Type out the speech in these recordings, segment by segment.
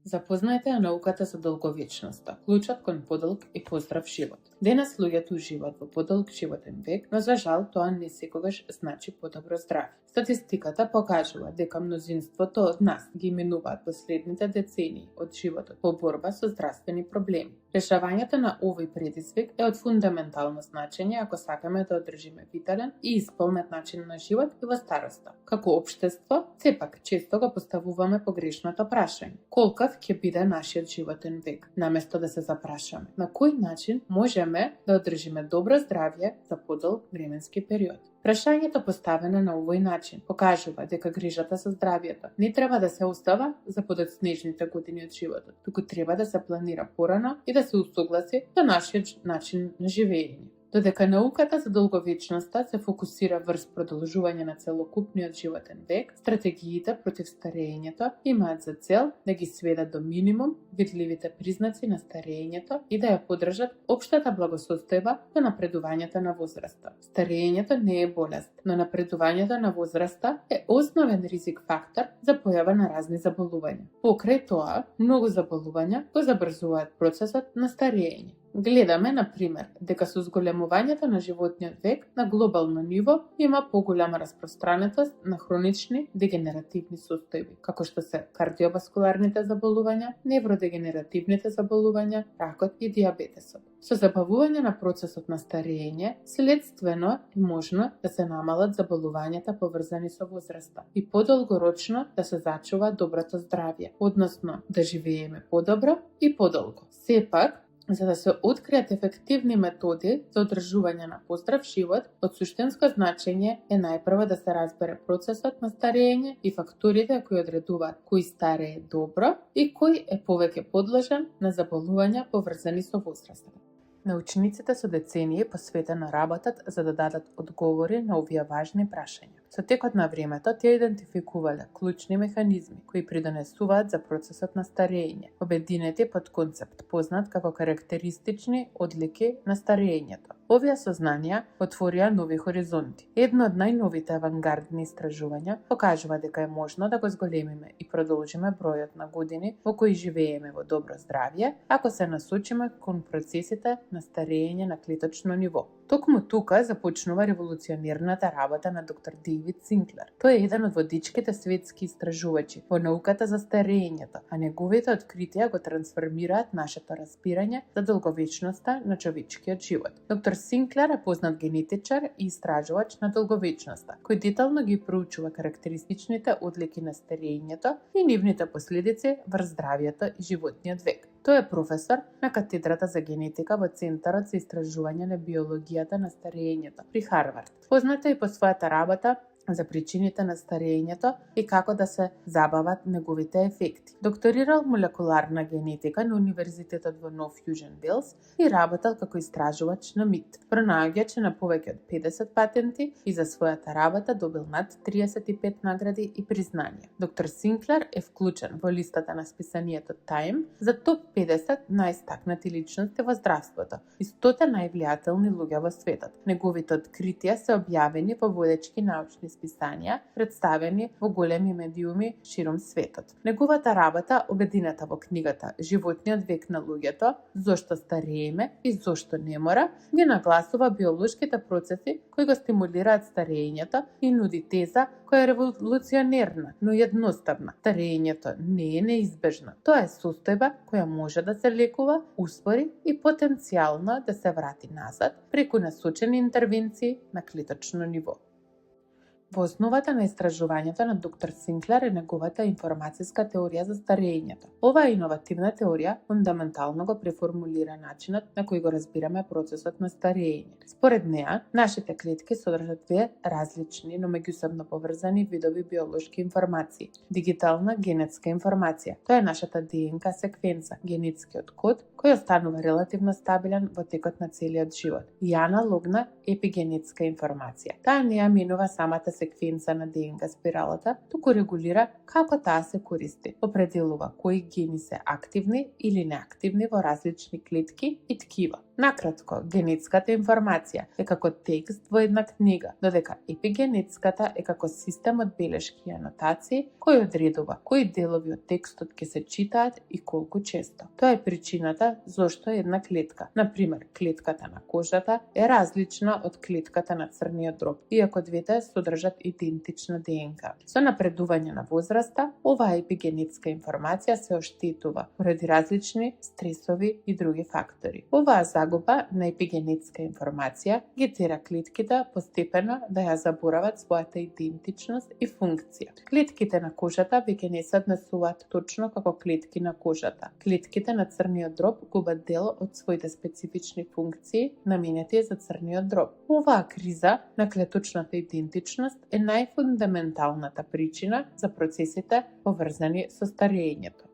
Запознајте ја науката за долговечноста, клучот кон подолг и поздрав живот. Денес луѓето уживаат во подолг животен век, но за жал тоа не секогаш значи подобро здравје. Статистиката покажува дека мнозинството од нас ги минуваат последните децении од животот во борба со здравствени проблеми. Решавањето на овој предизвик е од фундаментално значење ако сакаме да одржиме витален и исполнет начин на живот и во староста. Како општество, сепак често го поставуваме погрешното прашање: колкав ќе биде нашиот животен век, наместо да се запрашаме на кој начин можеме да одржиме добро здравје за подолг временски период. Прашањето поставено на овој начин покажува дека грижата за здравјето не треба да се остава за подоцнежните години од животот, туку треба да се планира порано и да се усогласи со нашиот начин на живење. Додека науката за долговечноста се фокусира врз продолжување на целокупниот животен век, стратегиите против старењето имаат за цел да ги сведат до минимум видливите признаци на старењето и да ја поддржат општата благосостојба до напредувањето на возраста. Старењето не е болест, но напредувањето на возраста е основен ризик фактор за појава на разни заболувања. Покрај тоа, многу заболувања го забрзуваат процесот на старење. Гледаме, например, дека со зголемувањето на животниот век на глобално ниво има поголема распространетост на хронични дегенеративни состојби, како што се кардиоваскуларните заболувања, невродегенеративните заболувања, ракот и дијабетесот. Со забавување на процесот на старење, следствено е можно да се намалат заболувањата поврзани со возраста и подолгорочно да се зачува доброто здравје, односно да живееме подобро и подолго. Сепак, за да се откријат ефективни методи за одржување на поздрав живот, од суштинско значење е најпрво да се разбере процесот на старење и факторите кои одредуваат кој старее добро и кој е повеќе подложен на заболувања поврзани со возраста. Научниците со децении посветено работат за да дадат одговори на овие важни прашања. Со текот на времето тие идентификувале клучни механизми кои придонесуваат за процесот на старење, обединети под концепт познат како карактеристични одлики на старењето. Овие сознанија отворија нови хоризонти. Едно од најновите авангардни истражувања покажува дека е можно да го зголемиме и продолжиме бројот на години во кои живееме во добро здравје, ако се насочиме кон процесите на старење на клеточно ниво. Токму тука започнува револуционерната работа на доктор Дейвид Синклер. Тој е еден од водичките светски истражувачи во науката за старењето, а неговите откритија го трансформираат нашето разбирање за долговечноста на човечкиот живот. Доктор Синклер е познат генетичар и истражувач на долговечноста, кој детално ги проучува карактеристичните одлики на старењето и нивните последици врз здравјето и животниот век. Тој е професор на катедрата за генетика во Центарот за истражување на биологијата на старењето при Харвард. Познат е и по својата работа за причините на старењето и како да се забават неговите ефекти. Докторирал молекуларна генетика на Универзитетот во Нов Јужен Велс и работел како истражувач на МИТ. Пронаоѓач на повеќе од 50 патенти и за својата работа добил над 35 награди и признања. Доктор Синклер е вклучен во листата на списанието Time за топ 50 најстакнати личности во здравството и 100 највлијателни луѓе во светот. Неговите откритија се објавени во водечки научни списанија, представени во големи медиуми широм светот. Неговата работа, обединета во книгата Животниот век на луѓето, зошто старееме и зошто не мора, ги нагласува биолошките процеси кои го стимулираат старењето и нуди теза која е револуционерна, но едноставна. Старењето не е неизбежно. Тоа е состојба која може да се лекува, успори и потенцијално да се врати назад преку насочени интервенции на клеточно ниво. Во основата на истражувањето на доктор Синклер е неговата информацијска теорија за старењето. Оваа иновативна теорија фундаментално го преформулира начинот на кој го разбираме процесот на старење. Според неа, нашите клетки содржат две различни, но меѓусебно поврзани видови биолошки информации. Дигитална генетска информација. Тоа е нашата ДНК секвенца, генетскиот код, кој останува релативно стабилен во текот на целиот живот. И аналогна епигенетска информација. Таа не ја менува самата секвенца на ДНК спиралата, туку регулира како таа се користи. Определува кои гени се активни или неактивни во различни клетки и ткива. Накратко, генетската информација е како текст во една книга, додека епигенетската е како систем од белешки и анотации кој одредува кои делови од текстот ќе се читаат и колку често. Тоа е причината зошто една клетка, например клетката на кожата, е различна од клетката на црниот дроб, иако двете содржат идентична ДНК. Со напредување на возраста, оваа епигенетска информација се оштетува поради различни стресови и други фактори. Оваа загуба на епигенетска информација ги тера клетките постепено да ја заборават својата идентичност и функција. Клетките на кожата веќе не се однесуваат точно како клетки на кожата. Клетките на црниот дроб губат дел од своите специфични функции наменети за црниот дроб. Оваа криза на клеточната идентичност е најфундаменталната причина за процесите поврзани со стареењето.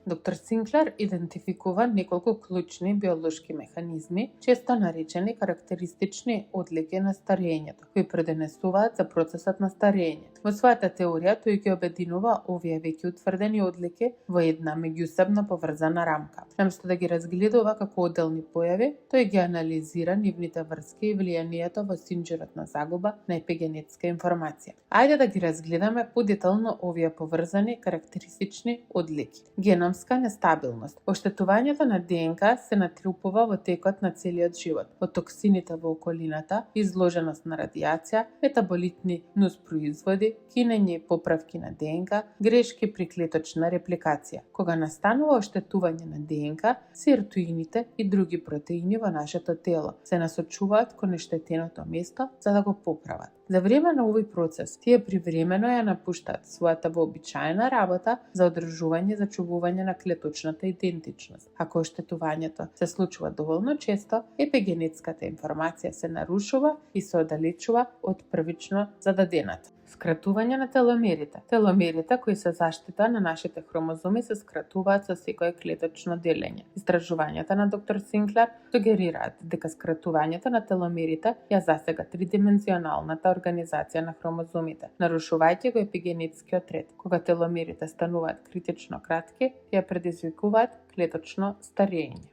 Доктор Синклер идентификува неколку клучни биолошки механизми, често наречени карактеристични одлики на стареењето, кои предонесуваат за процесот на стареење. Во својата теорија тој ги обединува овие веќе утврдени одлики во една меѓусебно поврзана рамка. Наместо да ги разгледува како отделни појави, тој ги анализира нивните врски и влијанието во синџирот на загуба на епигенетска информација. Ајде да ги разгледаме подетално овие поврзани карактеристични одлики. Геномска нестабилност. Оштетувањето на ДНК се натрупува во текот на целиот живот, од токсините во околината, изложеност на радијација, метаболитни нуспроизводи, кинење и поправки на ДНК, грешки при клеточна репликација. Кога настанува оштетување на ДНК, сиртуините и други протеини во нашето тело се насочуваат кон оштетеното место за да го поправат. За време на овој процес, тие привремено ја напуштаат својата вообичаена работа за одржување и зачувување на клеточната идентичност. Ако оштетувањето се случува доволно често, епигенетската информација се нарушува и се оддалечува од првично зададената. Скратување на теломерите. Теломерите кои се заштита на нашите хромозоми се скратуваат со секое клеточно делење. Истражувањата на доктор Синклер сугерираат дека скратувањето на теломерите ја засега тридимензионалната организација на хромозомите, нарушувајќи го епигенетскиот ред. Кога теломерите стануваат критично кратки, ја предизвикуваат клеточно старење.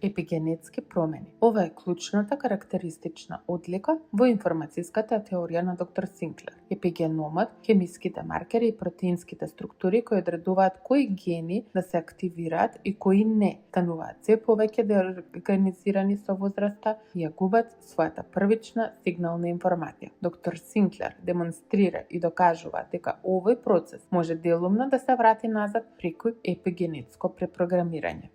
Епигенетски промени. Ова е клучната карактеристична одлика во информацијската теорија на доктор Синклер. Епигеномот, хемиските маркери и протеинските структури кои одредуваат кои гени да се активираат и кои не, стануваат се повеќе деорганизирани со возраста и ја губат својата првична сигнална информација. Доктор Синклер демонстрира и докажува дека овој процес може делумно да се врати назад преку епигенетско препрограмирање.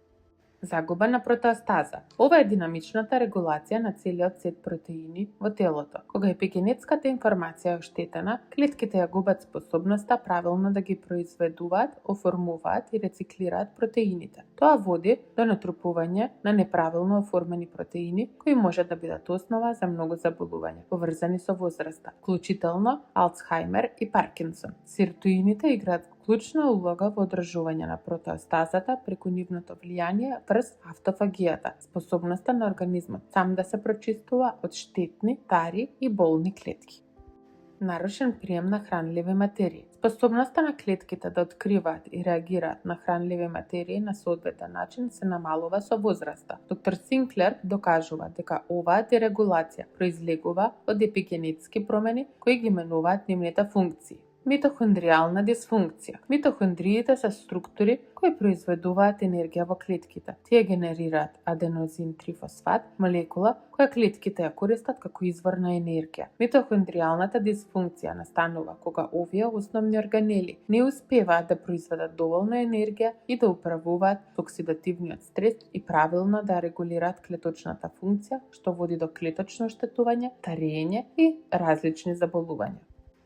Загуба на протеостаза. Ова е динамичната регулација на целиот сет протеини во телото. Кога епигенетската информација е оштетена, клетките ја губат способноста правилно да ги произведуваат, оформуваат и рециклираат протеините. Тоа води до натрупување на неправилно оформени протеини, кои може да бидат основа за многу заболувања, поврзани со возраста, вклучително Алцхаймер и Паркинсон. Сиртуините играат клучна улога во одржување на протеостазата преку нивното влијание врз автофагијата, способноста на организмот сам да се прочистува од штетни, тари и болни клетки. Нарушен прием на хранливи материи. Способноста на клетките да откриваат и реагираат на хранливи материи на соодветен начин се намалува со возраста. Доктор Синклер докажува дека оваа дерегулација произлегува од епигенетски промени кои ги менуваат нивните функции. Митохондријална дисфункција. Митохондриите се структури кои произведуваат енергија во клетките. Тие генерираат аденозин трифосфат, молекула која клетките ја користат како извор на енергија. Митохондријалната дисфункција настанува кога овие основни органели не успеваат да произведат доволно енергија и да управуваат оксидативниот стрес и правилно да регулираат клеточната функција, што води до клеточно оштетување, тарење и различни заболувања.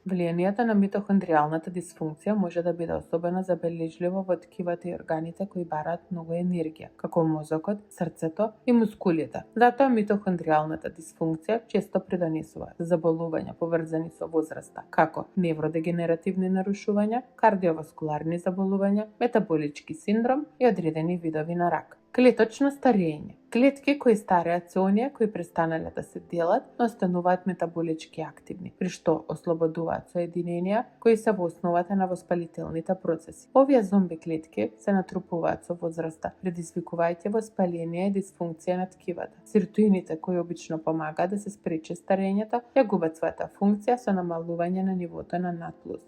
Влијанието на митохондријалната дисфункција може да биде особено забележливо во ткивата и органите кои бараат многу енергија, како мозокот, срцето и мускулите. Затоа митохондријалната дисфункција често придонесува заболувања поврзани со возраста, како невродегенеративни нарушувања, кардиоваскуларни заболувања, метаболички синдром и одредени видови на рак. Клеточно старење. Клетки кои стареат се оние кои престанале да се делат, но остануваат метаболички активни, при што ослободуваат соединенија кои се во основата на воспалителните процеси. Овие зомби клетки се натрупуваат со возраста, предизвикувајќи воспаление и дисфункција на ткивата. Сиртуините кои обично помагаат да се спречи старењето, ја губат својата функција со намалување на нивото на NAD+.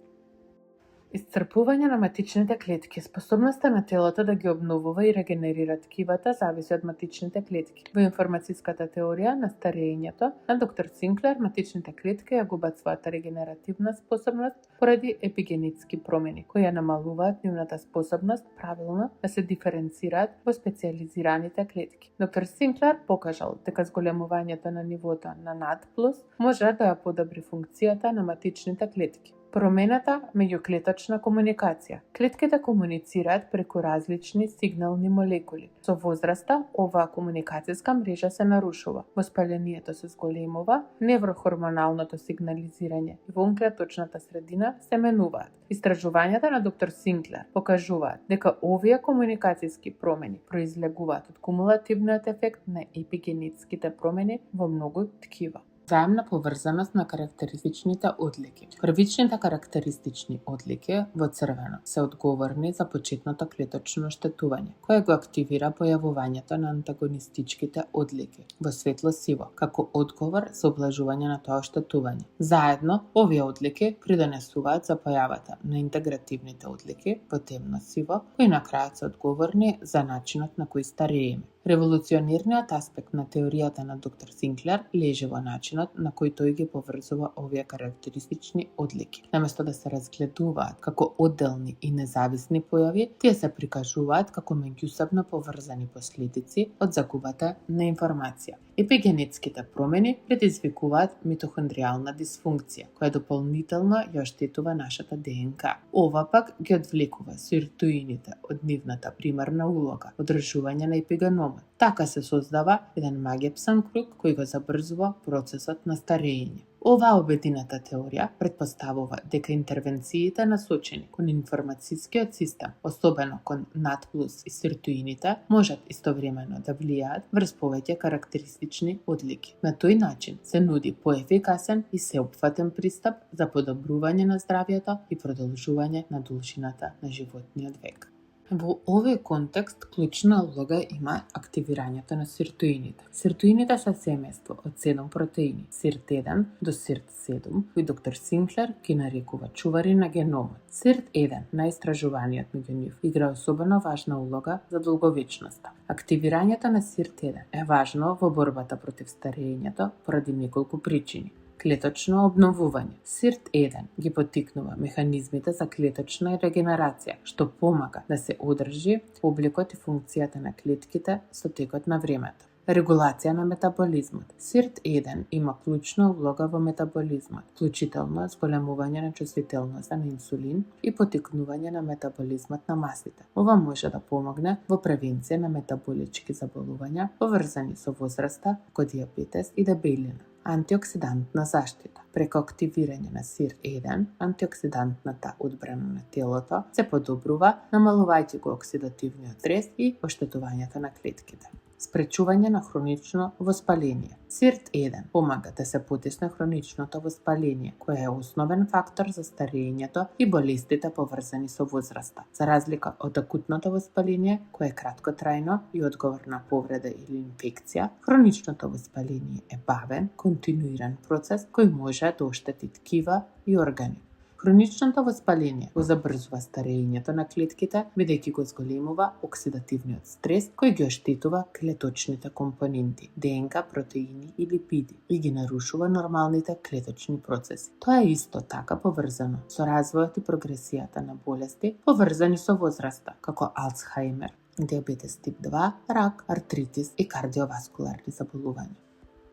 Исцрпување на матичните клетки. Способноста на телото да ги обновува и регенерира ткивата зависи од матичните клетки. Во информацијската теорија на старењето на доктор Синклер, матичните клетки ја губат својата регенеративна способност поради епигенетски промени, кои ја намалуваат нивната способност правилно да се диференцираат во специјализираните клетки. Доктор Синклер покажал дека зголемувањето на нивото на NAD+ може да ја подобри функцијата на матичните клетки. Промената меѓуклеточна комуникација. Клетките комуницираат преку различни сигнални молекули. Со возраста, оваа комуникацијска мрежа се нарушува. Воспалението се зголемува, неврохормоналното сигнализирање и вонклеточната средина се менуваат. Истражувањата на доктор Синклер покажуваат дека овие комуникацијски промени произлегуваат од кумулативниот ефект на епигенетските промени во многу ткива. Заемна поврзаност на карактеристичните одлики. Првичните карактеристични одлики во црвено се одговорни за почетното клеточно оштетување, кое го активира појавувањето на антагонистичките одлики во светло сиво, како одговор за облажување на тоа оштетување. Заедно, овие одлики придонесуваат за појавата на интегративните одлики во темно сиво, кои на крајот се одговорни за начинот на кој старееме. Револуционерниот аспект на теоријата на доктор Синклер лежи во начинот на кој тој ги поврзува овие карактеристични одлики. Наместо да се разгледуваат како одделни и независни појави, тие се прикажуваат како меѓусебно поврзани последици од загубата на информација. Епигенетските промени предизвикуваат митохондријална дисфункција, која дополнително ја оштетува нашата ДНК. Ова пак ги одвлекува сиртуините од нивната примарна улога, одржување на епигеномот. Така се создава еден магепсан круг кој го забрзува процесот на старење. Оваа обедината теорија претпоставува дека интервенциите насочени кон информацијскиот систем, особено кон NAD+ и сиртуините, можат истовремено да влијаат врз повеќе карактеристични одлики. На тој начин се нуди поефикасен и сеопфатен пристап за подобрување на здравјето и продолжување на должината на животниот век. Во овој контекст клучна улога има активирањето на сиртуините. Сиртуините се семејство од 7 протеини, SIRT1 до SIRT7, кои доктор Синклер ги нарекува чувари на геномот. SIRT1, најистражуваниот меѓу нив, игра особено важна улога за долговечноста. Активирањето на SIRT1 е важно во борбата против старењето поради неколку причини. Клеточно обновување. SIRT1 ги поттикнува механизмите за клеточна регенерација, што помага да се одржи обликот и функцијата на клетките со текот на времето. Регулација на метаболизмот. SIRT1 има клучна улога во метаболизмот, вклучително зголемување на чувствителноста на инсулин и поттикнување на метаболизмот на масите. Ова може да помогне во превенција на метаболички заболувања поврзани со возраста, како дијабетес и дебелина. Антиоксидантна заштита. Преку активирање на SIRT1, антиоксидантната одбрана на телото се подобрува, намалувајќи го оксидативниот стрес и оштетувањето на клетките. Спречување на хронично воспаление. SIRT1 помага да се потисне хроничното воспаление, кое е основен фактор за старењето и болестите поврзани со возраста. За разлика од акутното воспаление, кое е краткотрајно и одговор на повреда или инфекција, хроничното воспаление е бавен, континуиран процес кој може да оштети ткива и органи. Хроничното воспаление го забрзува старењето на клетките, бидејќи го зголемува оксидативниот стрес кој ги оштетува клеточните компоненти, ДНК, протеини и липиди и ги нарушува нормалните клеточни процеси. Тоа е исто така поврзано со развојот и прогресијата на болести поврзани со возраста, како Алцхајмер, дијабетес тип 2, рак, артритис и кардиоваскуларни заболувања.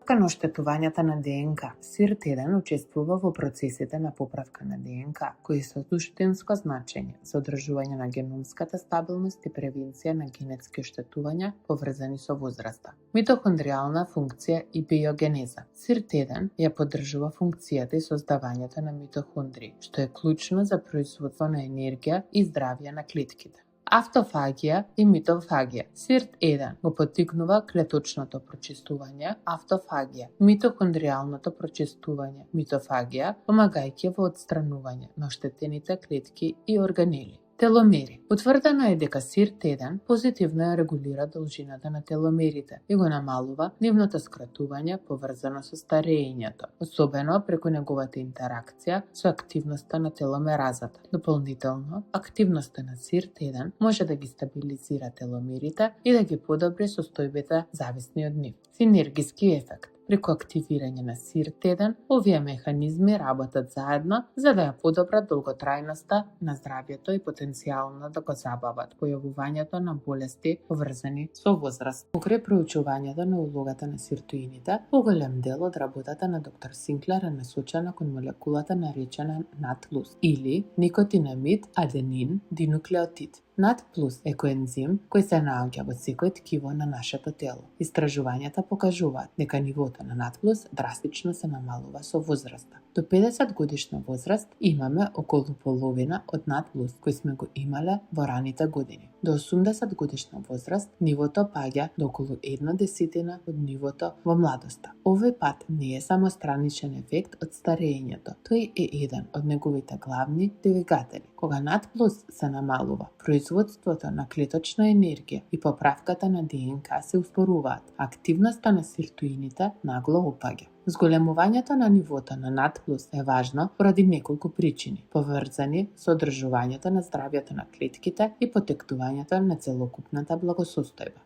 На оштетувањата на ДНК. SIRT1 учествува во процесите на поправка на ДНК, кои се од суштинско значење за одржување на геномската стабилност и превенција на генетски оштетувања поврзани со возраста. Митохондријална функција и биогенеза. SIRT1 ја поддржува функцијата и создавањето на митохондрии, што е клучно за производство на енергија и здравје на клетките. Автофагија и митофагија. SIRT1 го поттикнува клеточното прочистување, автофагија, митохондријалното прочистување, митофагија, помагајќи во отстранување на оштетените клетки и органели. Теломери. Утврдено е дека SIRT1 позитивно ја регулира должината на теломерите и го намалува нивното скратување поврзано со стареењето, особено преку неговата интеракција со активноста на теломеразата. Дополнително, активноста на SIRT1 може да ги стабилизира теломерите и да ги подобри состојбите зависни од нив. Синергиски ефект. Преку активирање на SIRT1, овие механизми работат заедно за да ја подобрат долготрајноста на здравјето и потенцијално да го забават појавувањето на болести поврзани со возраст. Покрај проучувањето на улогата на сиртоините, поголем дел од работата на доктор Синклер е насочена кон молекулата наречена NAD+, или никотинамид аденин динуклеотид. NAD+ е коензим кој се наоѓа во секој ткиво на нашето тело. Истражувањата покажуваат дека нивото на NAD+ драстично се намалува со возраста. До 50 годишна возраст имаме околу половина од NAD+ кој сме го имале во раните години. До 80 годишна возраст нивото паѓа до околу 1/10 од нивото во младоста. Овој пат не е само страничен ефект од стареењето, тој е еден од неговите главни двигатели. Кога NAD+ се намалува, производството на клеточна енергија и поправката на ДНК се успоруваат, активноста на сиртоините нагло опаѓа. Зголемувањето на нивото на NAD+ е важно поради неколку причини, поврзани со одржувањето на здравјето на клетките и потектувањето на целокупната благосостојба.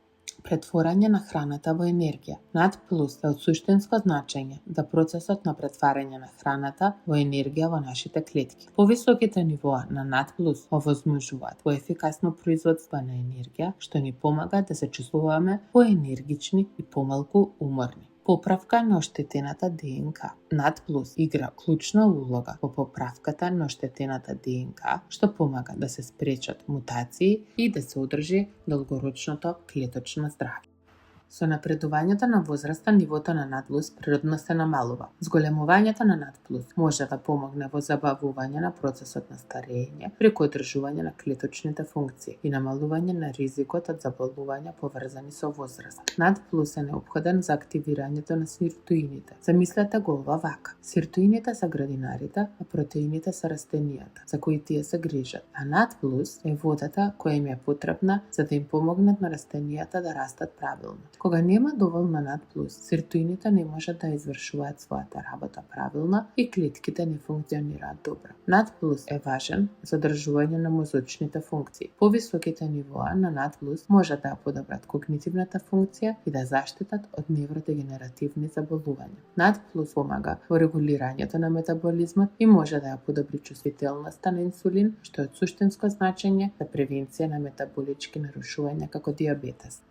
Претворање на храната во енергија. NAD+ е од суштинско значење за процесот на претварање на храната во енергија во нашите клетки. Повисоките нивоа на NAD+ овозможуваат поефикасно производство на енергија, што ни помага да се чувствуваме поенергични и помалку уморни. Поправка на оштетената ДНК. NAD+ игра клучна улога во поправката на оштетената ДНК, што помага да се спречат мутации и да се одржи долгорочното клеточно здравје. Со напредувањето на возраста, нивото на NAD+ природно се намалува. Зголемувањето на NAD+ може да помогне во забавување на процесот на старење преку одржување на клеточните функции и намалување на ризикот од заболувања поврзани со возраст. NAD+ е неопходен за активирањето на сиртоините. Замислете го ова вака. Сиртоините се градинарите, а протеините се растенијата, за кои тие се грижат. А NAD+ е водата која им е потребна за да им помогнат на растенијата да растат правилно. Кога нема доволно NAD+, сиртоините не можат да извршуваат својата работа правилно и клетките не функционираат добро. NAD+ е важен за одржување на мозочните функции. Повисоките нивоа на NAD+ можат да подобрат когнитивната функција и да заштитат од невродегенеративни заболувања. NAD+ помага во регулирањето на метаболизмот и може да ја подобри чувствителноста на инсулин, што е од суштинско значење за превенција на метаболички нарушувања како диабетес.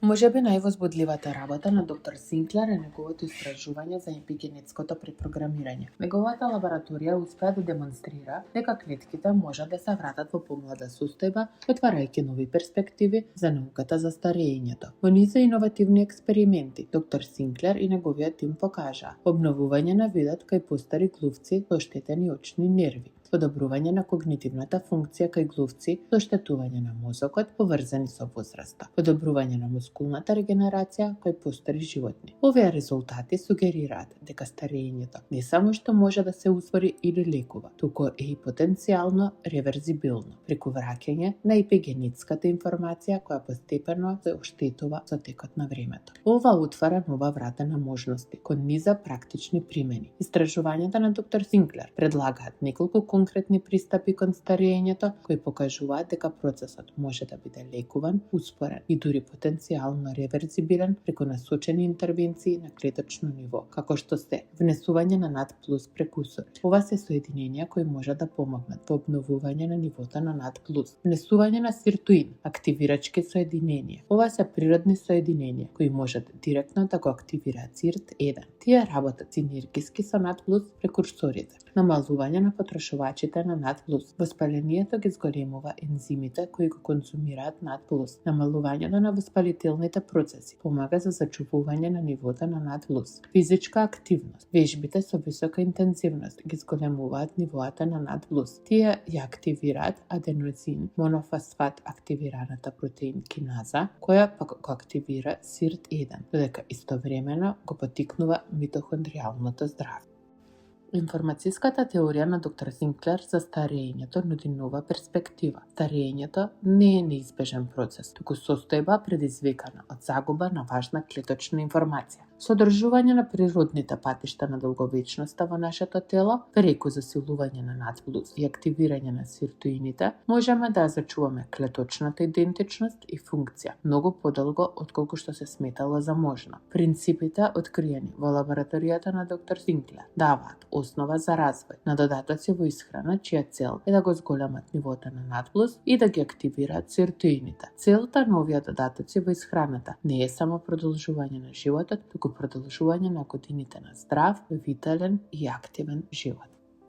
Можеби највозбудливата работа на доктор Синклер е неговото истражување за епигенетското препрограмирање. Неговата лабораторија успеа да демонстрира дека клетките можат да се вратат во помлада состојба, отварајќи нови перспективи за науката за стареењето. Во низа иновативни експерименти, доктор Синклер и неговиот тим покажаа обновување на видот кај постари глувци со оштетени очни нерви, подобрување на когнитивната функција кај глувци со оштетување на мозокот поврзани со возраста, подобрување на мускулната регенерација кај постари животни. Овие резултати сугерираат дека стареењето не само што може да се успори или лекува, туку е и потенцијално реверзибилно преку враќање на епигенетската информација која постепено се оштетува со текот на времето. Ова отвара нова врата на можности кон низа практични примени. Истражувањата на доктор Синклер предлагаат неколку конкретни пристапи кон стареењето кои покажуваат дека процесот може да биде лекуван, успорен и дури потенцијално реверзибилен преку насочени интервенции на клеточно ниво, како што се внесување на NAD+ прекусори. Ова се соединенија кои може да помогнат во обновување на нивото на NAD+, внесување на сиртоин, активирачки соединенија. Ова се природни соединенија кои можат директно да го активираат SIRT1. Тие работат синергиски со NAD+ прекурсорите, намалување на потрошување зголемувачите на NAD+. Воспалението ги зголемува ензимите кои го конзумираат NAD+. Намалувањето на воспалителните процеси помага за зачувување на нивото на NAD+. Физичка активност. Вежбите со висока интензивност ги зголемуваат нивоата на NAD+. Тие ја активираат аденозин монофосфат активираната протеин киназа, која пак го активира SIRT1, додека истовремено го поттикнува митохондријалното здравје. Информацијската теорија на доктор Зинклер за старењето нуди нова перспектива. Старењето не е неизбежен процес, туку состојба предизвикана од загуба на важна клеточна информација. Со одржување на природните патишта на долговечноста во нашето тело, преку засилување на NAD+ и активирање на сиртуините, можеме да зачуваме клеточната идентичност и функција многу подолго отколку што се сметало за можно. Принципите откриени во лабораторијата на доктор Зинклер даваат основа за развој на додатоци во исхрана чија цел е да го зголемат нивото на NAD+ и да ги активираат сиртуините. Целта на овие додатоци во исхраната не е само продолжување на животот, туку продолжување на годините на здрав, витален и активен живот.